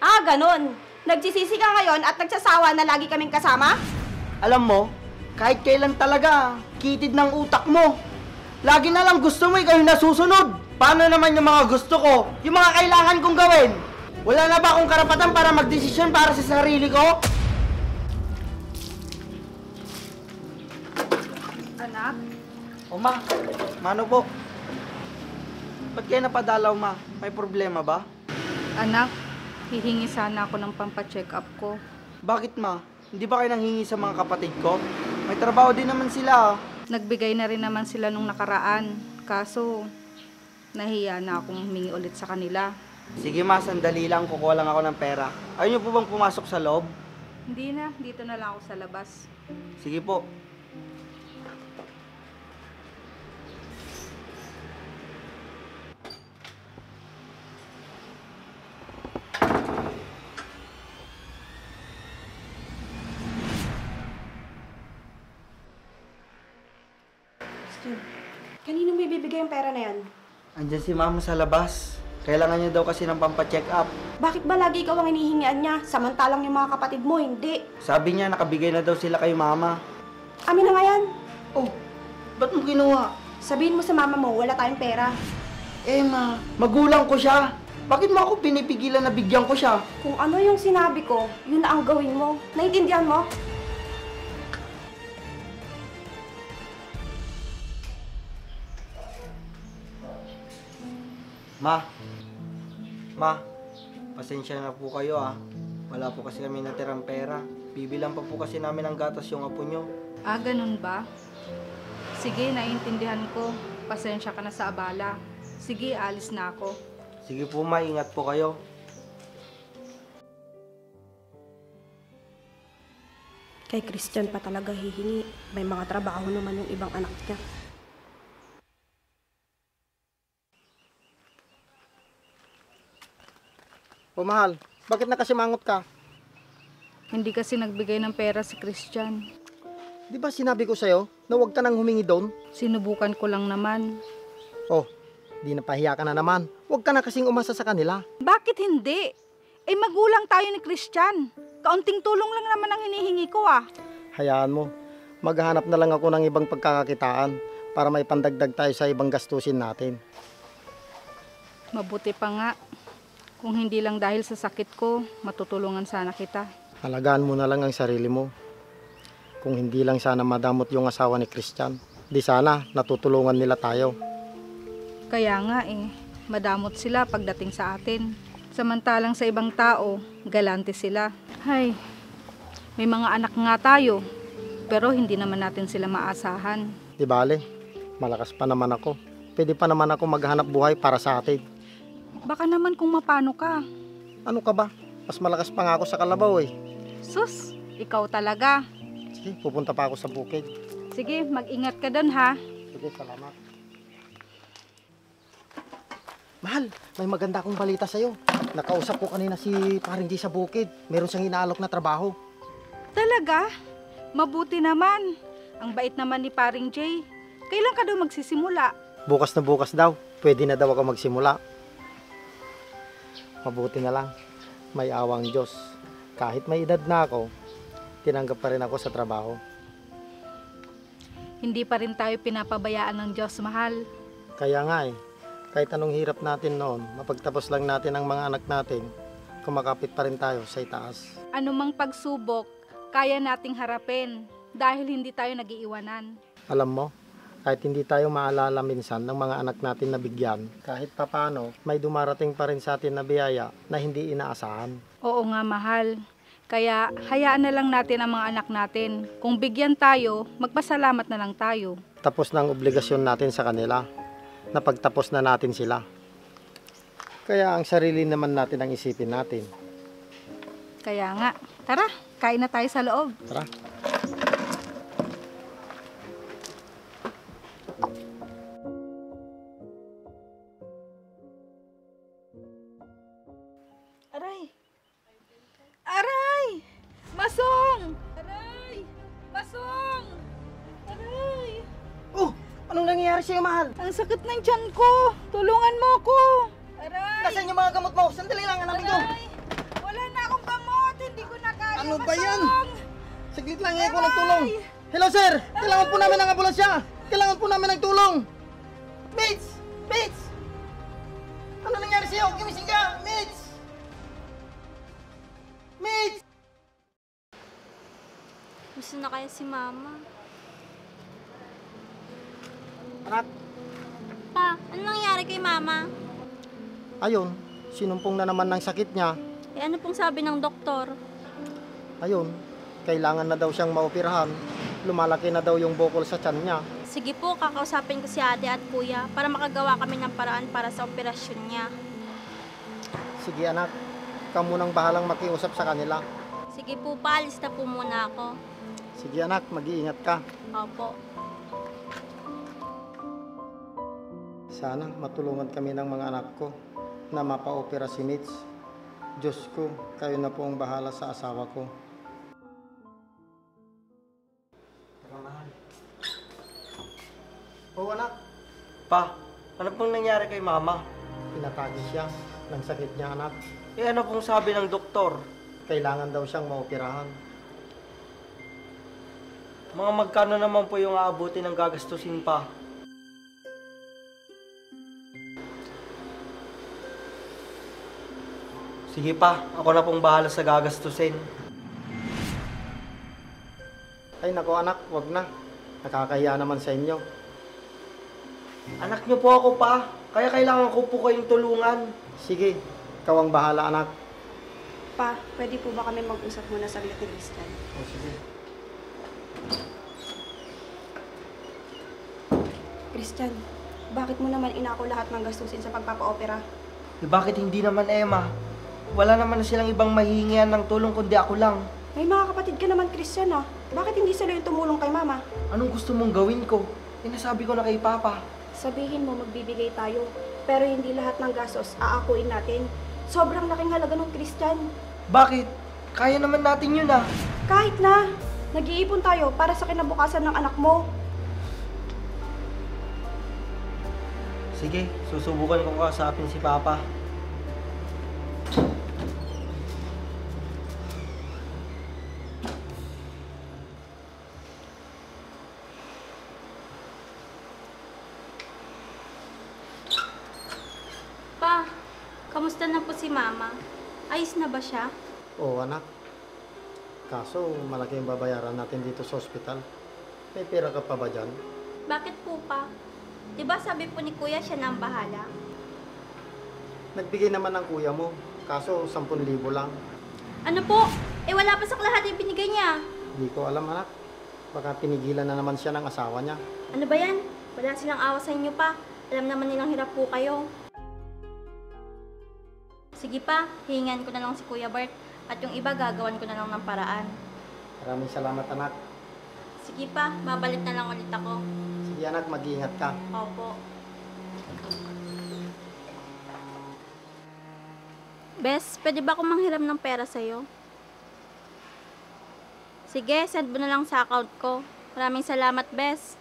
Ah, ganun. Nagsisisi ka ngayon at nagsasawa na lagi kaming kasama? Alam mo, kahit kailan talaga, kitid ng utak mo. Lagi na lang gusto mo, ikaw yung nasusunod. Paano naman yung mga gusto ko? Yung mga kailangan kong gawin? Wala na ba akong karapatan para magdesisyon para sa sarili ko? Anak? O ma, mano po? Ba't kayo napadalaw ma? May problema ba? Anak, hihingi sana ako ng pampacheck up ko. Bakit ma? Hindi ba kayo nanghingi sa mga kapatid ko? May trabaho din naman sila. Nagbigay na rin naman sila nung nakaraan. Kaso, nahiya na akong humingi ulit sa kanila. Sige ma, sandali lang, kukuha lang ako ng pera. Ayaw niyo po bang pumasok sa loob? Hindi na, dito na lang ako sa labas. Sige po. Kanino may bibigay ang pera na yan? Andiyan si mama sa labas. Kailangan niya daw kasi ng pampacheck up. Bakit ba lagi ikaw ang hinihingian niya, samantalang yung mga kapatid mo, hindi? Sabi niya nakabigay na daw sila kay mama. Amin na nga yan. Oh, ba't mo kinuha? Sabihin mo sa mama mo, wala tayong pera. Eh ma, magulang ko siya. Bakit mo ako pinipigilan na bigyan ko siya? Kung ano yung sinabi ko, yun na ang gawin mo. Naiintindihan mo? Ma, pasensya na po kayo ah. Wala po kasi kami natirang pera. Bibilang pa po kasi namin ng gatas yung apo nyo. Ah, ganun ba? Sige, naiintindihan ko. Pasensya ka na sa abala. Sige, alis na ako. Sige po ma, ingat po kayo. Kay Christian pa talaga hihingi. May mga trabaho naman yung ibang anak niya. O mahal, bakit nakasimangot ka? Hindi kasi nagbigay ng pera si Christian. Di ba sinabi ko sa'yo na huwag ka nang humingi doon? Sinubukan ko lang naman. Oh, di napahiya ka na naman. Huwag ka na kasing umasa sa kanila. Bakit hindi? Eh magulang tayo ni Christian. Kaunting tulong lang naman ang hinihingi ko ah. Hayaan mo, maghahanap na lang ako ng ibang pagkakakitaan para may pandagdag tayo sa ibang gastusin natin. Mabuti pa nga. Kung hindi lang dahil sa sakit ko, matutulungan sana kita. Halagaan mo na lang ang sarili mo. Kung hindi lang sana madamot yung asawa ni Christian, di sana natutulungan nila tayo. Kaya nga madamot sila pagdating sa atin. Samantalang sa ibang tao, galante sila. Hay, may mga anak nga tayo, pero hindi naman natin sila maasahan. Di bale, malakas pa naman ako. Pwede pa naman ako maghanap buhay para sa atin. Baka naman kung mapano ka. Ano ka ba? Mas malakas pa nga ako sa kalabaw eh. Sus, ikaw talaga. Sige, pupunta pa ako sa bukid. Sige, mag-ingat ka doon ha. Sige, salamat. Mahal, may maganda akong balita sa'yo. Nakausap ko kanina si Paring G sa bukid. Meron siyang inaalok na trabaho. Talaga? Mabuti naman. Ang bait naman ni Paring J. Kailan ka daw magsisimula? Bukas na bukas daw. Pwede na daw ako magsimula. Mabuti na lang. May awang Diyos. Kahit may edad na ako, tinanggap pa rin ako sa trabaho. Hindi pa rin tayo pinapabayaan ng Diyos, mahal. Kaya nga kahit anong hirap natin noon, mapagtapos lang natin ang mga anak natin, kumakapit pa rin tayo sa itaas. Anumang pagsubok, kaya nating harapin dahil hindi tayo nag-iiwanan. Alam mo, kahit hindi tayo maalala minsan ng mga anak natin na bigyan, kahit papano, may dumarating pa rin sa atin na biyaya na hindi inaasahan. Oo nga, mahal. Kaya hayaan na lang natin ang mga anak natin. Kung bigyan tayo, magpasalamat na lang tayo. Tapos na ang obligasyon natin sa kanila. Napagtapos na natin sila. Kaya ang sarili naman natin ang isipin natin. Kaya nga, tara, kain na tayo sa loob. Tara. Aray! Aray! Masong! Aray! Masong! Aray! Oh! Anong nangyayari sa'yo, mahal? Ang sakit ng tiyan ko! Tulungan mo ko! Aray! Nasaan yung mga gamot mo? Sandali lang, hanapin ko. Aray! Wala Saglit lang, hingi ko ng tulong. Hello, sir! Kailangan po namin ng ambulansya! Kailangan po namin ng tulong! Mitch! Mitch! Ano nangyari sa'yo? Gimising ka! Mitch! Mitch! Gusto na kaya si Mama? Anak, Pa, ano nangyari kay Mama? ayun, sinumpong na naman ng sakit niya. Eh ano pong sabi ng doktor? Ayun, kailangan na daw siyang maoperahan. Lumalaki na daw yung bukol sa tiyan niya. Sige po, kakausapin ko si ate at kuya para makagawa kami ng paraan para sa operasyon niya. Sige anak, ikaw munang bahalang makiusap sa kanila. Sige po, paalis na po muna ako. Sige anak, mag-iingat ka. Opo. Sana matulungan kami ng mga anak ko na mapaopera si Mitch. Diyos ko, kayo na po ang bahala sa asawa ko. Oo anak, Pa, ano pong nangyari kay Mama? pinatagi siya ng sakit niya anak. Eh ano pong sabi ng doktor? Kailangan daw siyang maoperahan. Mga magkano naman po yung aabutin ng gagastusin pa? Sige pa, ako na pong bahala sa gagastusin. Ay nako anak, wag na. Nakakahiya naman sa inyo. Anak niyo po ako pa, kaya kailangan ko po kayong tulungan. Sige, ikaw ang bahala anak. Pa, pwede po ba kami mag-usap muna saglit ni Christian? O sige. Christian, bakit mo naman inako lahat ng gastusin sa pagpapa-opera? Eh, bakit hindi naman, Emma? Wala naman silang ibang mahihingian ng tulong kundi ako lang. May mga kapatid ka naman, Christian, ah. Bakit hindi sila yung tumulong kay Mama? Anong gusto mong gawin ko? Nasabi ko na kay Papa. Sabihin mo magbibigay tayo, pero hindi lahat ng gastos aakuin natin. Sobrang laking halaga ng Christian. Bakit? Kaya naman natin yun ah. Kahit na, nag-iipon tayo para sa kinabukasan ng anak mo. Sige, susubukan kong kausapin si Papa. Pa, kamusta na po si Mama? Ayos na ba siya? Oo anak. Kaso malaki yung babayaran natin dito sa ospital. May pera ka pa ba dyan? Bakit po pa? Diba sabi po ni Kuya siya na ang bahala? Nagbigay naman ng kuya mo. Kaso 10,000 lang. Ano po? Eh wala pa sa lahat yung binigay niya. Hindi ko alam anak. Baka pinigilan na naman siya ng asawa niya. Ano ba yan? Wala silang awa sa inyo pa. Alam naman nilang hirap po kayo. Sige pa, hihingan ko na lang si Kuya Bart at yung iba gagawan ko na lang ng paraan. Maraming salamat anak. Sige pa, babalik na lang ulit ako. Sige anak, mag-iingat ka. Opo. Bes, pwede ba akong manghiram ng pera sa'yo? Sige, send mo na lang sa account ko. Maraming salamat, Bes.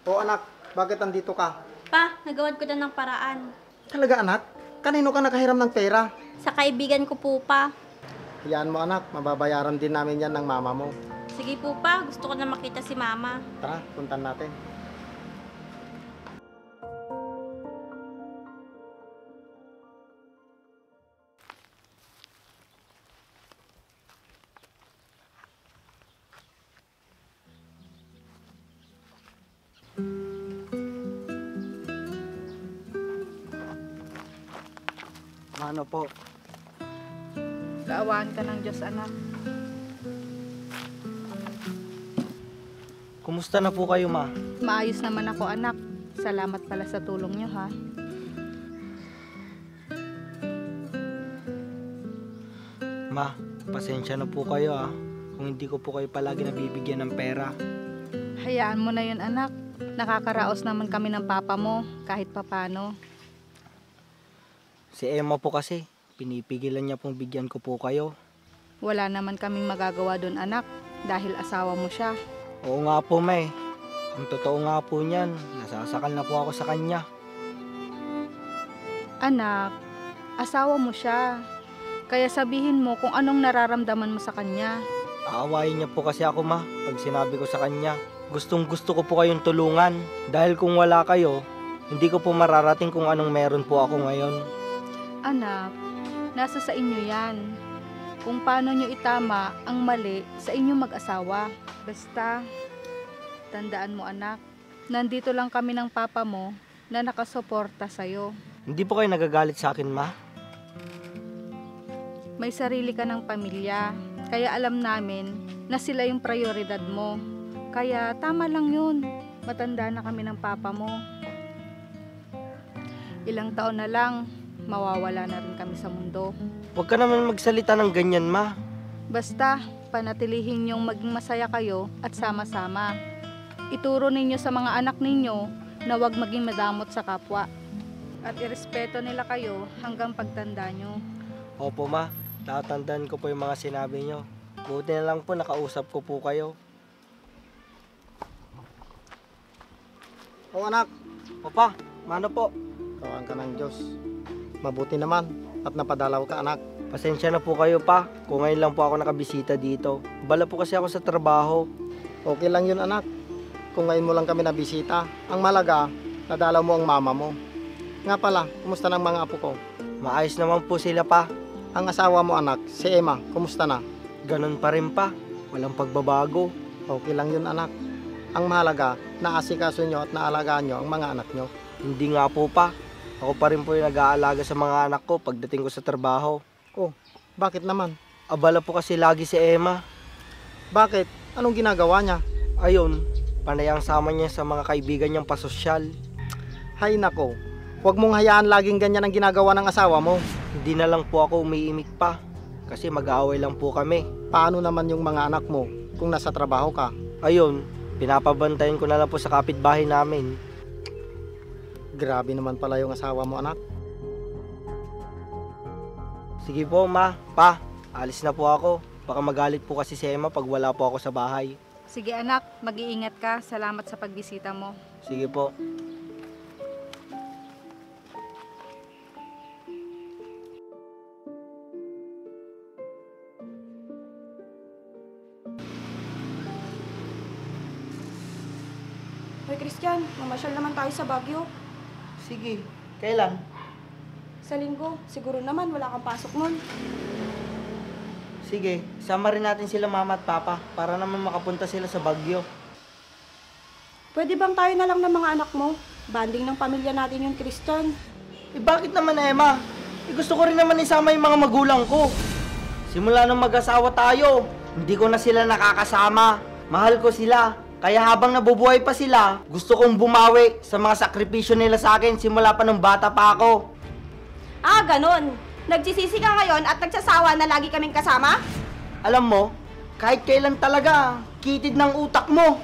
Oo anak, bakit andito ka? Pa, nagawan ko na ng paraan. Talaga anak? Kanino ka nakahiram ng pera? Sa kaibigan ko po pa. Hayaan mo anak, mababayaran din namin yan ng mama mo. Sige po pa, gusto ko na makita si Mama. Tara, puntan natin. Ano po? Kaawaan ka ng Diyos, anak. Kumusta na po kayo, Ma? Maayos naman ako, anak. Salamat pala sa tulong niyo, ha? Ma, pasensya na po kayo ah. Kung hindi ko po kayo palagi nabibigyan ng pera. Hayaan mo na yun, anak. Nakakaraos naman kami ng papa mo, kahit papano. Si Emma po kasi, pinipigilan niya pong bigyan ko po kayo. Wala naman kaming magagawa doon, anak, dahil asawa mo siya. Oo nga po, May. Ang totoo nga po niyan, nasasakal na po ako sa kanya. Anak, asawa mo siya. Kaya sabihin mo kung anong nararamdaman mo sa kanya. Aawayin niya po kasi ako, ma, pag sinabi ko sa kanya. Gustong gusto ko po kayong tulungan. Dahil kung wala kayo, hindi ko po mararating kung anong meron po ako ngayon. Anak, nasa sa inyo yan. Kung paano nyo itama ang mali sa inyong mag-asawa. Basta, tandaan mo anak, nandito lang kami ng papa mo na nakasuporta sa'yo. Hindi po kayo nagagalit sa akin, ma? May sarili ka ng pamilya, kaya alam namin na sila yung prioridad mo. Kaya tama lang yun, matanda na kami ng papa mo. Ilang taon na lang, mawawala na rin kami sa mundo. Huwag ka naman magsalita ng ganyan, ma. Basta, panatilihin niyong maging masaya kayo at sama-sama. Ituro ninyo sa mga anak ninyo na huwag maging madamot sa kapwa. At irespeto nila kayo hanggang pagtanda nyo. Opo, ma. Tatandaan ko po yung mga sinabi nyo. Buti na lang po nakausap ko po kayo. O anak, Papa, mano po? kawan ka ng Diyos. Mabuti naman at napadalaw ka anak. Pasensya na po kayo, pa. Kung ngayon lang po ako nakabisita dito. Bala po kasi ako sa trabaho. Okay lang yun anak. Kung ngayon mo lang kami nabisita, ang malaga, nadalaw mo ang mama mo. Nga pala, kumusta ng mga apo ko? Maayos naman po sila, pa. Ang asawa mo anak, si Emma, kumusta na? Ganon pa rin, pa. Walang pagbabago. Okay lang yun anak. Ang mahalaga, naasikaso nyo at naalagaan nyo ang mga anak nyo. Hindi nga po, pa. Ako pa rin po yung nag-aalaga sa mga anak ko pagdating ko sa trabaho. Oh, bakit naman? Abala po kasi lagi si Emma. Bakit? Anong ginagawa niya? Ayun, panay ang sama niya sa mga kaibigan niyang pasosyal. Hay nako, huwag mong hayaan laging ganyan ang ginagawa ng asawa mo. Hindi na lang po ako umiimik pa. Kasi mag-aaway lang po kami. Paano naman yung mga anak mo kung nasa trabaho ka? Ayun, pinapabantayan ko na lang po sa kapitbahay namin. Grabe naman pala yung asawa mo anak. Sige po, ma, pa, alis na po ako. Baka magalit po kasi si Emma pag wala po ako sa bahay. Sige anak, mag-iingat ka. Salamat sa pagbisita mo. Sige po. Hoy Christian, mamasyal naman tayo sa Baguio. Sige, kailan? Sa linggo, siguro naman wala kang pasok nun. Sige, sama rin natin sila mama at papa para naman makapunta sila sa Baguio. Pwede bang tayo na lang ng mga anak mo? Banding ng pamilya natin yung Christian. Eh bakit naman, Emma? Eh gusto ko rin naman isama yung mga magulang ko. Simula nung mag-asawa tayo, hindi ko na sila nakakasama. Mahal ko sila. Kaya habang nabubuhay pa sila, gusto kong bumawi sa mga sakripisyo nila sa akin simula pa nung bata pa ako. Ah, ganon. Nagsisisi ka ngayon at nagsasawa na lagi kaming kasama? Alam mo, kahit kailan talaga, kitid ng utak mo.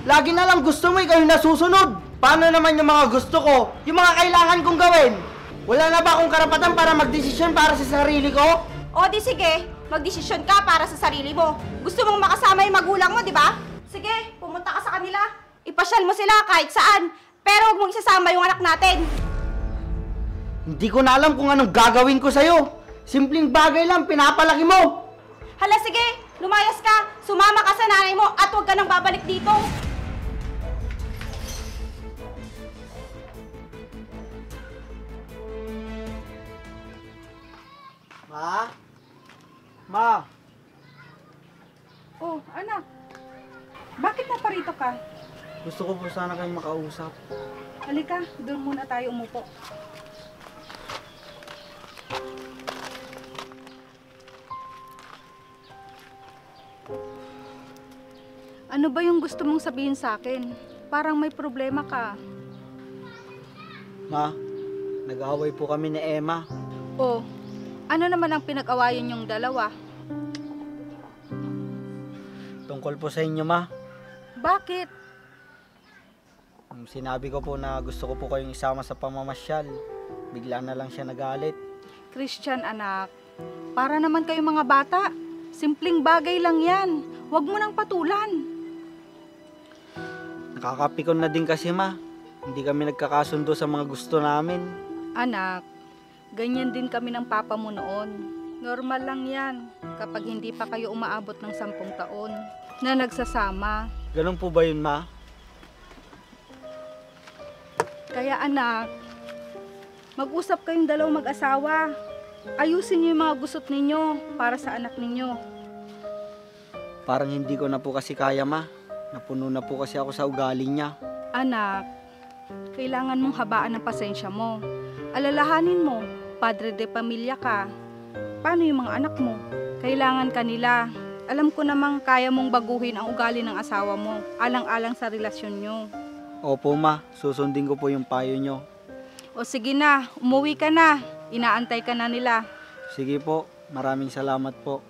Lagi na lang gusto mo ikaw yung nasusunod. Paano naman yung mga gusto ko? Yung mga kailangan kong gawin? Wala na ba akong karapatan para magdesisyon para sa sarili ko? O di sige, magdesisyon ka para sa sarili mo. Gusto mong makasama yung magulang mo, di ba? Sige, pumunta ka sa kanila. Ipasyal mo sila kahit saan. Pero huwag mong isasama yung anak natin. Hindi ko na alam kung anong gagawin ko sa'yo. Simpleng bagay lang, pinapalaki mo. Hala sige, lumayas ka. Sumama ka sa nanay mo at huwag ka nang babalik dito. Ma? Ma? Oh, anak. Bakit naparito ka? Gusto ko po sana kayong makausap. Halika, doon muna tayo umupo. Ano ba yung gusto mong sabihin sa akin? Parang may problema ka. Ma, nag-aaway po kami ni Emma. Oh, ano naman ang pinag-awayan yung dalawa? Tungkol po sa inyo, ma. Bakit? Sinabi ko po na gusto ko po kayong isama sa pamamasyal. Bigla na lang siya nagalit. Christian anak, para naman kayong mga bata. Simpleng bagay lang yan. Huwag mo nang patulan. Nakakapikon na din kasi, ma. Hindi kami nagkakasundo sa mga gusto namin. Anak, ganyan din kami ng papa mo noon. Normal lang yan kapag hindi pa kayo umaabot ng 10 taon na nagsasama. Ganun po ba yun, Ma? Kaya anak, mag-usap kayong dalawang mag-asawa. Ayusin niyo yung mga gusot ninyo para sa anak ninyo. Parang hindi ko na po kasi kaya, Ma. Napuno na po kasi ako sa ugali niya. Anak, kailangan mong habaan ng pasensya mo. Alalahanin mo, padre de pamilya ka. Paano yung mga anak mo? Kailangan kanila. Alam ko namang kaya mong baguhin ang ugali ng asawa mo, alang-alang sa relasyon nyo. Opo, Ma. Susundin ko po yung payo nyo. O sige na, umuwi ka na. Inaantay ka na nila. Sige po. Maraming salamat po.